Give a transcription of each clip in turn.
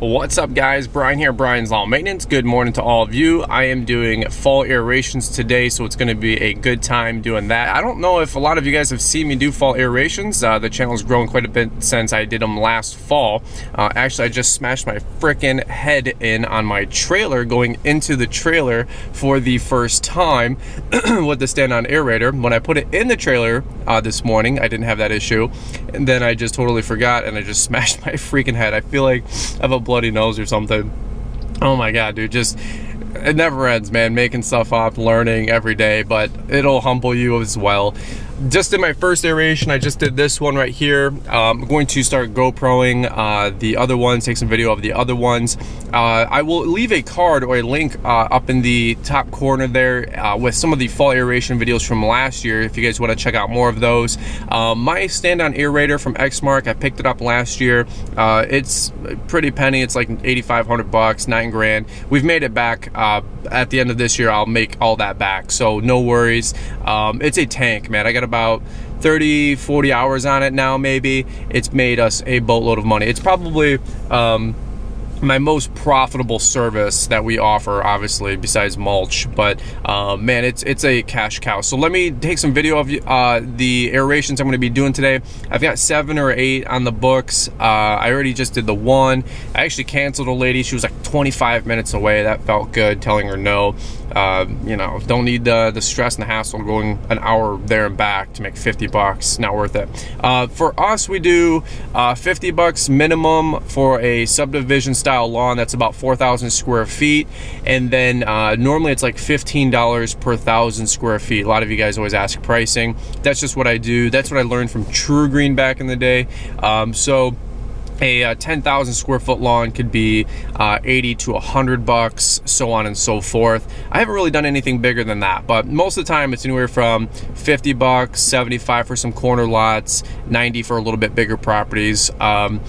What's up guys, Brian here, Brian's Lawn Maintenance. Good morning to all of you. I am doing fall aerations today, so it's going to be a good time doing that. I don't know if a lot of you guys have seen me do fall aerations. The channel's grown quite a bit since I did them last fall. Actually, I just smashed my frickin' head in on my trailer going into the trailer for the first time with the Stand On Aerator. When I put it in the trailer this morning, I didn't have that issue, and then I just totally forgot and I just smashed my freaking head. I feel like I have a bloody nose or something. Oh my god, dude, just it never ends, man, making stuff up, learning every day, but it'll humble you as well. Just did my first aeration. I just did this one right here. I'm going to start GoProing the other ones, take some video of the other ones. I will leave a card or a link up in the top corner there with some of the fall aeration videos from last year if you guys want to check out more of those. My Stand On Aerator from Exmark, I picked it up last year. It's pretty penny. It's like 8,500 bucks, 9 grand. We've made it back. At the end of this year, I'll make all that back, so no worries. It's a tank, man. I got about 30-40 hours on it now, maybe. It's made us a boatload of money. It's probably my most profitable service that we offer, obviously, besides mulch, but man, it's a cash cow. So let me take some video of the aerations I'm going to be doing today. I've got 7 or 8 on the books. I already just did the one. I actually canceled a lady. She was like 25 minutes away. That felt good, telling her no. You know, don't need the stress and the hassle going an hour there and back to make 50 bucks. Not worth it. For us, we do 50 bucks minimum for a subdivision style lawn. That's about 4,000 square feet. And then normally it's like $15 per 1,000 square feet. A lot of you guys always ask pricing. That's just what I do. That's what I learned from True Green back in the day. So a 10,000 square foot lawn could be 80 to 100 bucks, so on and so forth. I haven't really done anything bigger than that, but most of the time it's anywhere from 50 bucks, 75 for some corner lots, 90 for a little bit bigger properties. An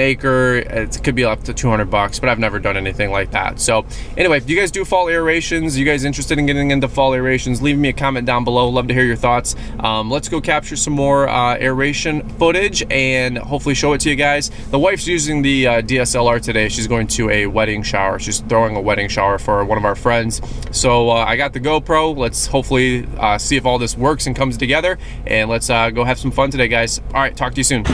acre, it could be up to 200 bucks, but I've never done anything like that. So anyway, if you guys do fall aerations, you guys interested in getting into fall aerations, leave me a comment down below. Love to hear your thoughts. Let's go capture some more aeration footage and hopefully show it to you guys. The wife's using the DSLR today. She's going to a wedding shower. She's throwing a wedding shower for one of our friends. So I got the GoPro. Let's hopefully see if all this works and comes together. And let's go have some fun today, guys. All right, talk to you soon.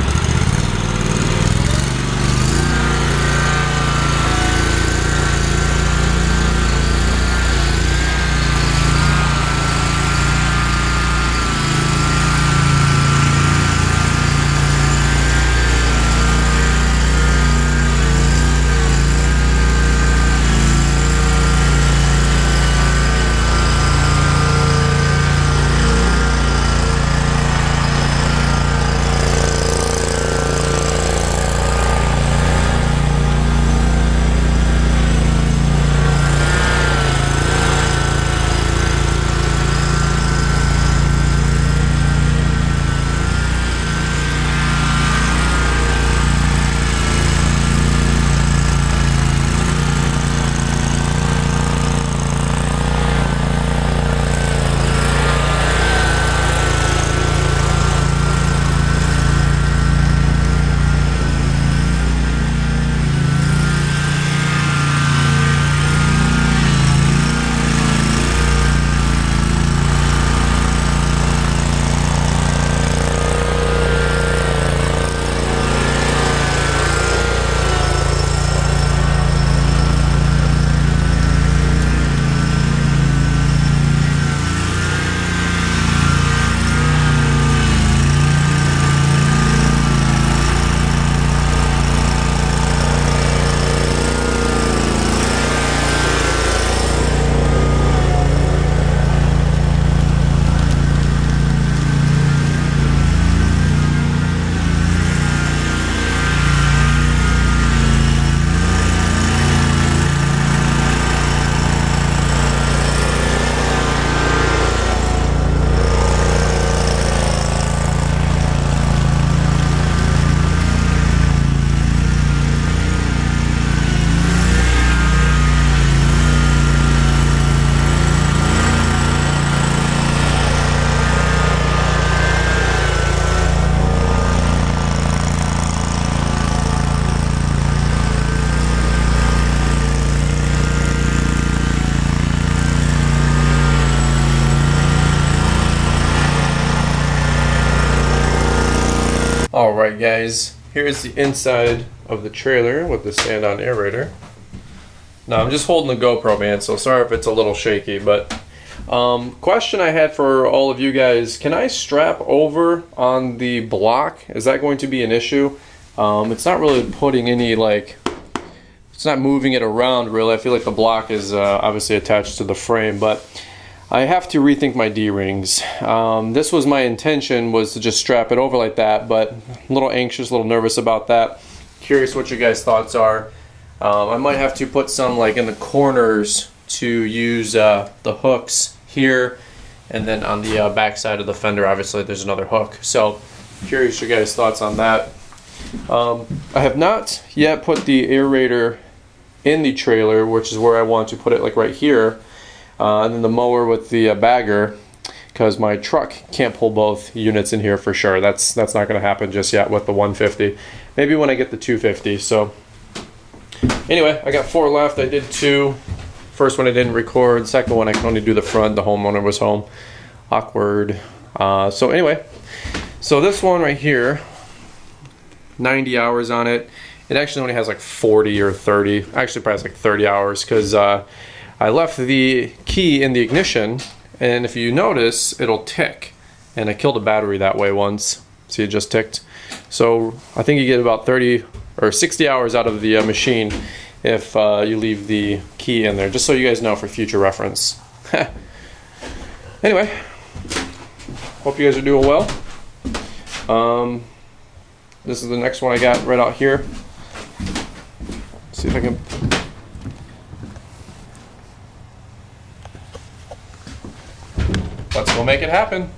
Alright guys, here's the inside of the trailer with the Stand On Aerator. Now I'm just holding the GoPro, man, so sorry if it's a little shaky, but question I had for all of you guys, can I strap over on the block? Is that going to be an issue? It's not really putting any, like, it's not moving it around really. I feel like the block is obviously attached to the frame, but I have to rethink my D-rings. This was my intention, was to just strap it over like that, but a little anxious, a little nervous about that. Curious what your guys' thoughts are. I might have to put some like in the corners to use the hooks here, and then on the back side of the fender obviously there's another hook. So curious your guys' thoughts on that. I have not yet put the aerator in the trailer, which is where I want to put it, like right here. And then the mower with the bagger, because my truck can't pull both units in here for sure. That's not going to happen just yet with the 150. Maybe when I get the 250. So anyway, I got 4 left. I did 2. First one I didn't record. Second one I can only do the front. The homeowner was home. Awkward. So anyway, so this one right here, 90 hours on it. It actually only has like 40 or 30. Actually probably has like 30 hours because I left the key in the ignition, and if you notice, it'll tick. And I killed a battery that way once. See, it just ticked. So I think you get about 30 or 60 hours out of the machine if you leave the key in there, just so you guys know for future reference. Anyway, hope you guys are doing well. This is the next one I got right out here. See if I can. Let's go make it happen.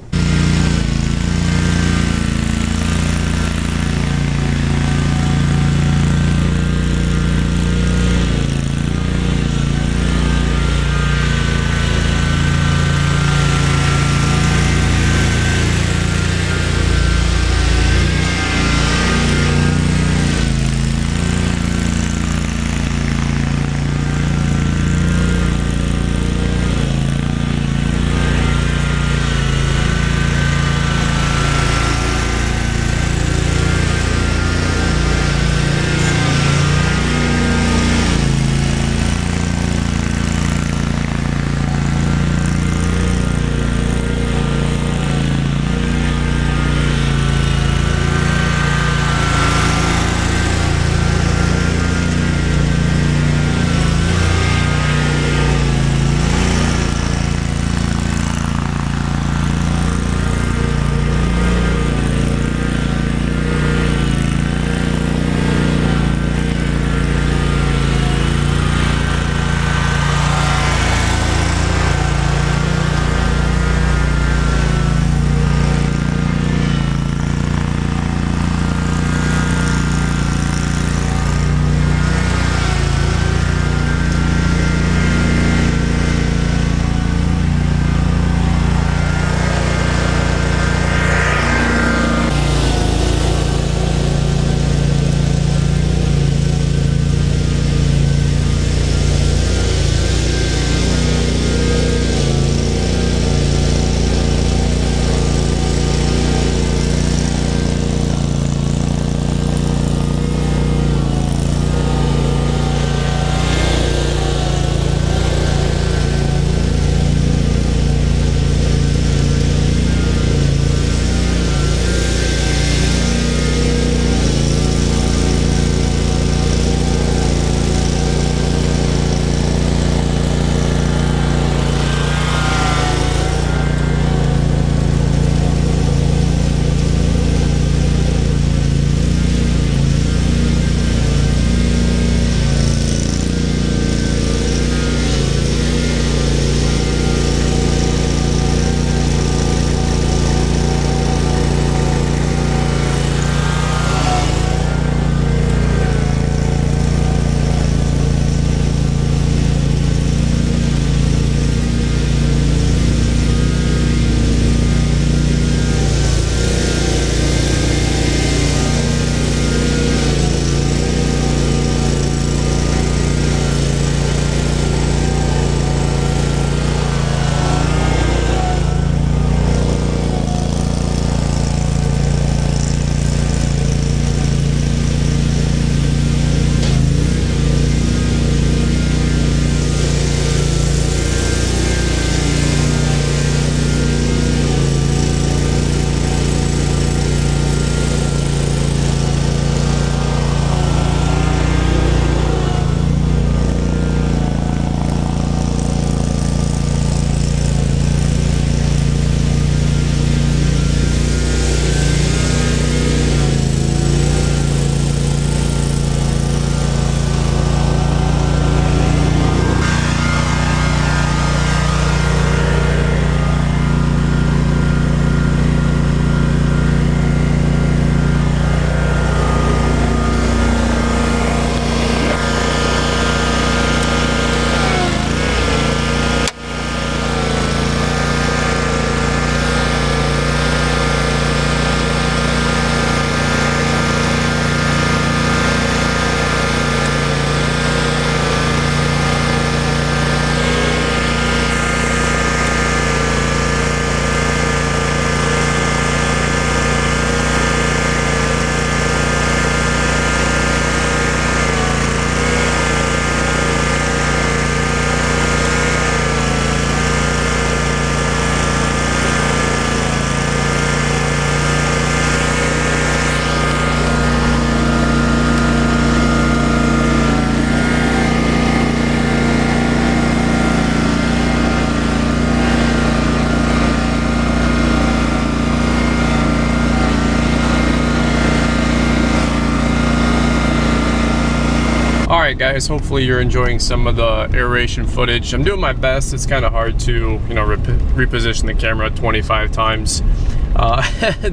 Alright guys, hopefully you're enjoying some of the aeration footage. I'm doing my best. It's kind of hard to, you know, reposition the camera 25 times.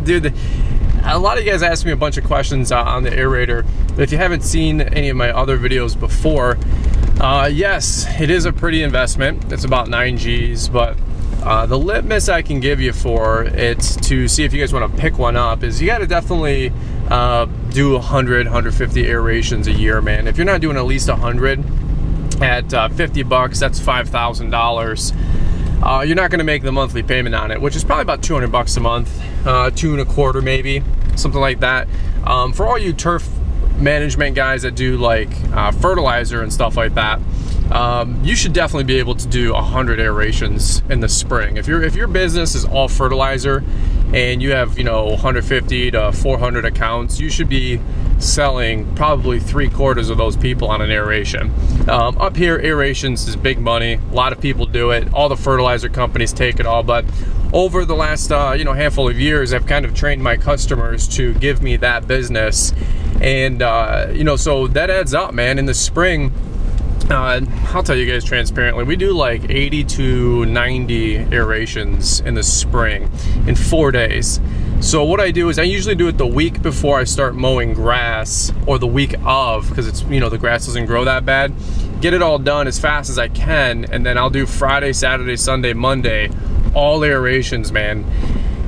Dude, a lot of you guys asked me a bunch of questions on the aerator. If you haven't seen any of my other videos before, yes, it is a pretty investment. It's about 9 G's, but the litmus I can give you for it to see if you guys want to pick one up is you got to definitely do 100, 150 aerations a year, man. If you're not doing at least 100 at 50 bucks, that's $5,000. You're not going to make the monthly payment on it, which is probably about 200 bucks a month, 2.25 maybe, something like that. For all you turf management guys that do like fertilizer and stuff like that, you should definitely be able to do 100 aerations in the spring. If your business is all fertilizer and you have, you know, 150 to 400 accounts, you should be selling probably 3/4 of those people on an aeration. Up here, aerations is big money. A lot of people do it. All the fertilizer companies take it all, but over the last you know, handful of years, I've kind of trained my customers to give me that business, and you know, so that adds up, man. In the spring, I'll tell you guys transparently, we do like 80 to 90 aerations in the spring in 4 days. So what I do is I usually do it the week before I start mowing grass, or the week of, because it's, you know, the grass doesn't grow that bad. Get it all done as fast as I can, and then I'll do Friday, Saturday, Sunday, Monday, all aerations, man.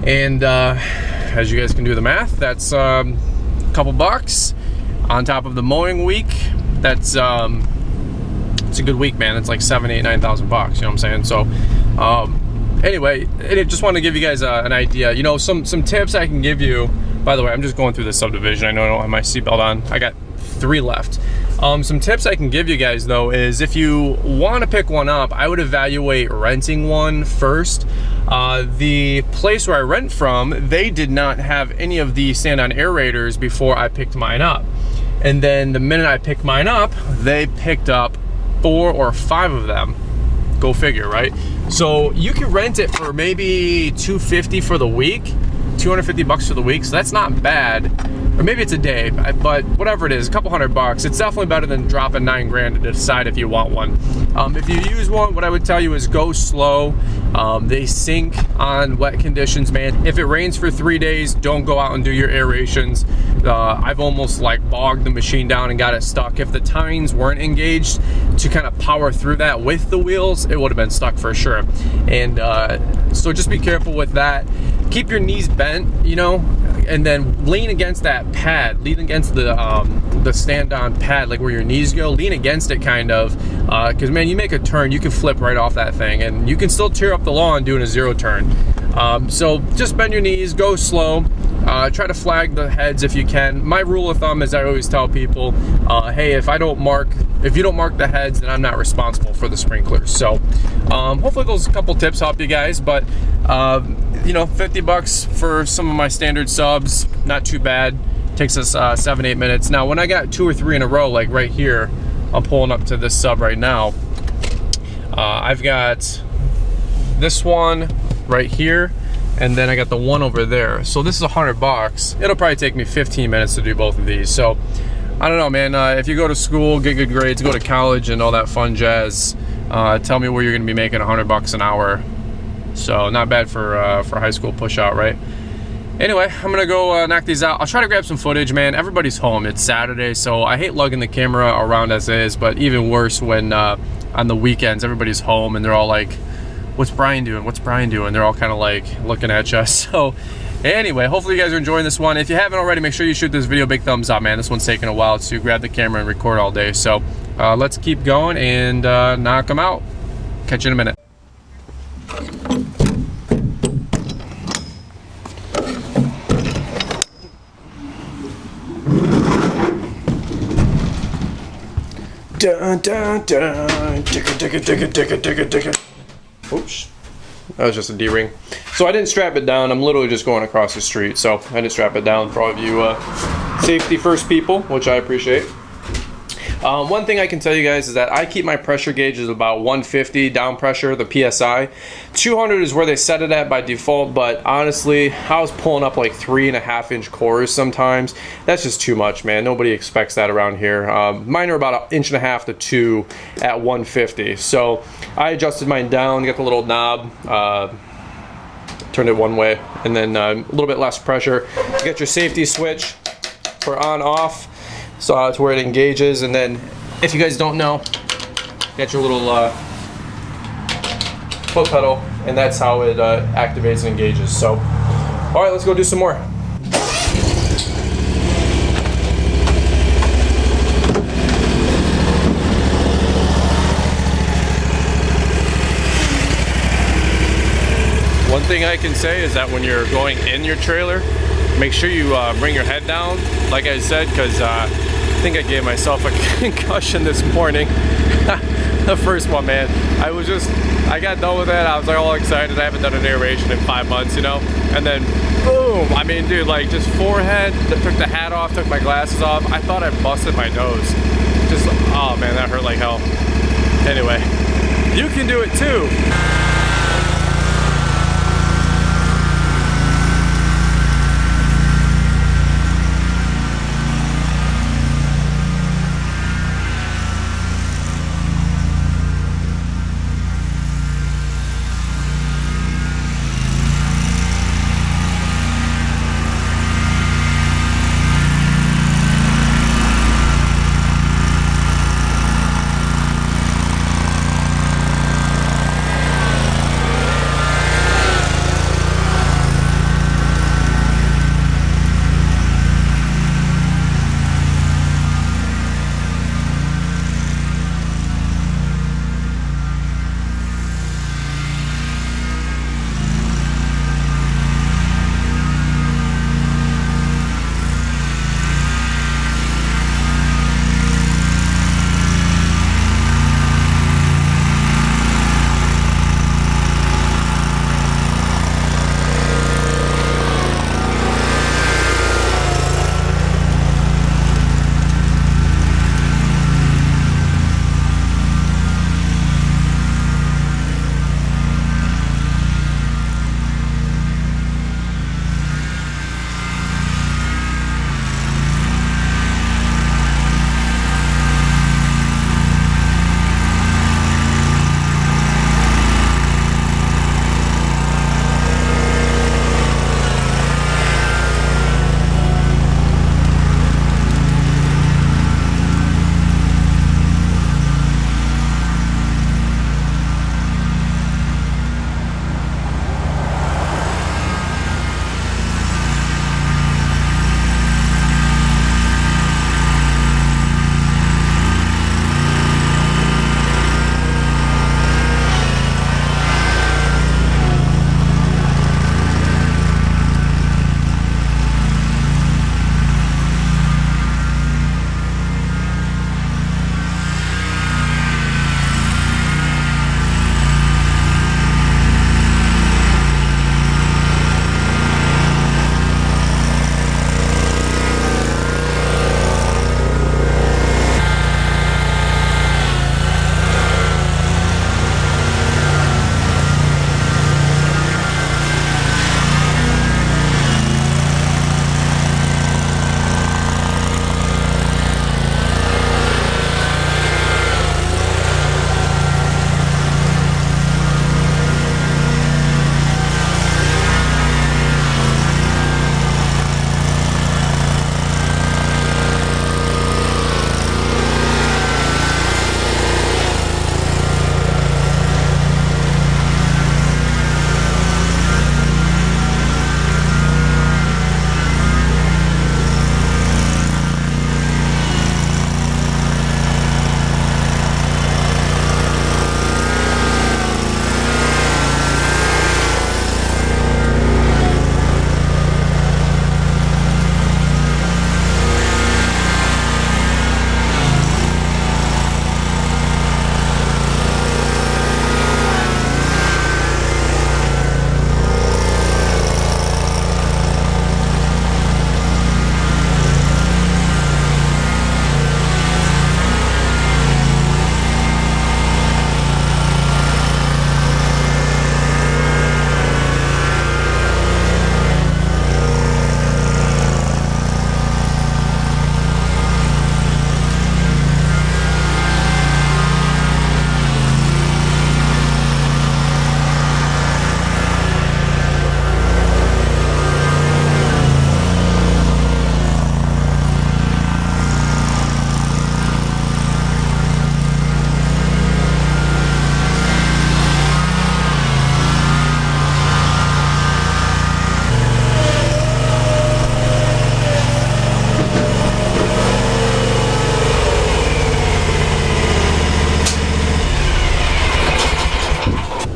And as you guys can do the math, that's a couple bucks on top of the mowing week. That's it's a good week, man. It's like 7,000, 8,000, 9,000 bucks, you know what I'm saying? So anyway, I just want to give you guys an idea, you know, some tips I can give you. By the way, I'm just going through the subdivision. I know I don't have my seatbelt on. I got 3 left. Some tips I can give you guys though is, if you want to pick one up, I would evaluate renting one first. The place where I rent from, they did not have any of the stand-on aerators before I picked mine up. And then the minute I picked mine up, they picked up 4 or 5 of them. Go figure, right? So you can rent it for maybe $250 for the week, 250 bucks for the week, so that's not bad. Or maybe it's a day, but whatever it is, a couple $100. It's definitely better than dropping 9 grand to decide if you want one. If you use one, what I would tell you is go slow. They sink on wet conditions, man. If it rains for 3 days, don't go out and do your aerations. I've almost like bogged the machine down and got it stuck. If the tines weren't engaged to kind of power through that with the wheels, it would have been stuck for sure. And so just be careful with that. Keep your knees bent, you know, and then lean against that pad, lean against the stand-on pad, like where your knees go. Lean against it, kind of, because man, you make a turn, you can flip right off that thing, and you can still tear up the lawn doing a 0 turn. So just bend your knees, go slow. Try to flag the heads if you can. My rule of thumb is, I always tell people, hey, if you don't mark the heads, then I'm not responsible for the sprinklers. So hopefully those couple tips help you guys. But you know, 50 bucks for some of my standard subs, not too bad. Takes us 7-8 minutes. Now when I got 2 or 3 in a row, like right here, I'm pulling up to this sub right now, I've got this one right here, and then I got the one over there. So this is 100 bucks. It'll probably take me 15 minutes to do both of these. So I don't know, man. If you go to school, get good grades, go to college and all that fun jazz, tell me where you're gonna be making 100 bucks an hour. So not bad for high school push out, right? Anyway, I'm gonna go knock these out. I'll try to grab some footage, man. Everybody's home. It's Saturday, so I hate lugging the camera around as is, but even worse when on the weekends everybody's home and they're all like, what's Brian doing? What's Brian doing? They're all kind of like looking at you. So anyway, hopefully you guys are enjoying this one. If you haven't already, make sure you shoot this video a big thumbs up, man. This one's taking a while to grab the camera and record all day. So let's keep going and knock them out. Catch you in a minute. Dun, dun, dun. Digga. Oops, that was just a D-ring. So I didn't strap it down. I'm literally just going across the street, so I didn't strap it down for all of you safety first people, which I appreciate. One thing I can tell you guys is that I keep my pressure gauges about 150 down pressure, the PSI. 200 is where they set it at by default, but honestly, I was pulling up like 3.5-inch cores sometimes. That's just too much, man. Nobody expects that around here. Mine are about 1.5 to 2 at 150. So I adjusted mine down, got the little knob, turned it one way, and then a little bit less pressure. You got your safety switch for on off. So that's where it engages, and then if you guys don't know, you got your little foot pedal, and that's how it activates and engages. So, all right, let's go do some more. One thing I can say is that when you're going in your trailer, make sure you bring your head down, like I said, because I think I gave myself a concussion this morning. The first one, man. I got done with it. I was like all excited. I haven't done an aeration in 5 months, you know? And then, boom! I mean, dude, like just forehead, took the hat off, took my glasses off. I thought I busted my nose. Just, oh man, that hurt like hell. Anyway, you can do it too.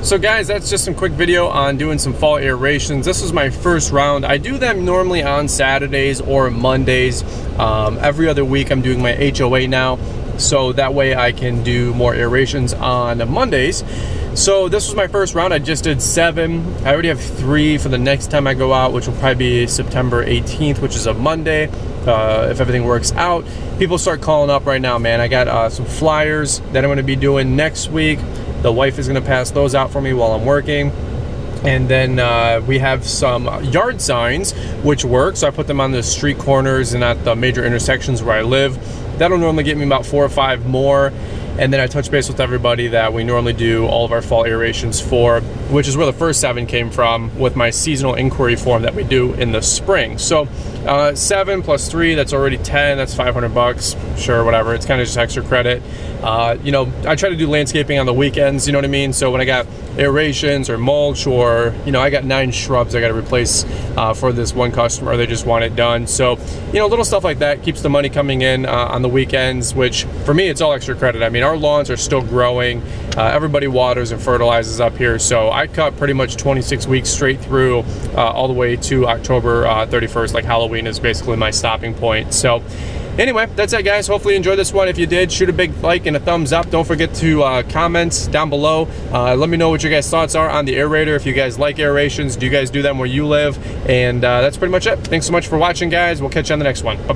So guys, that's just some quick video on doing some fall aerations. This was my first round. I do them normally on Saturdays or Mondays. Every other week I'm doing my HOA now, so that way I can do more aerations on Mondays. So this was my first round. I just did 7. I already have 3 for the next time I go out, which will probably be September 18th, which is a Monday, if everything works out. People start calling up right now, man. I got some flyers that I'm going to be doing next week. The wife is going to pass those out for me while I'm working. And then we have some yard signs, which work. So I put them on the street corners and at the major intersections where I live. That'll normally get me about 4 or 5 more. And then I touch base with everybody that we normally do all of our fall aerations for, which is where the first 7 came from with my seasonal inquiry form that we do in the spring. So 7 plus 3, that's already 10. That's $500. Sure, whatever. It's kind of just extra credit. You know, I try to do landscaping on the weekends, you know what I mean? So when I got aerations or mulch, or, you know, I got 9 shrubs I got to replace for this one customer. They just want it done. So, you know, little stuff like that keeps the money coming in on the weekends, which for me, it's all extra credit. I mean, our lawns are still growing. Everybody waters and fertilizes up here. So I cut pretty much 26 weeks straight through all the way to October 31st. Like Halloween is basically my stopping point. So anyway, that's it, guys. Hopefully you enjoyed this one. If you did, shoot a big like and a thumbs up. Don't forget to comment down below. Let me know what your guys' thoughts are on the aerator. If you guys like aerations, do you guys do them where you live? And that's pretty much it. Thanks so much for watching, guys. We'll catch you on the next one. Bye-bye.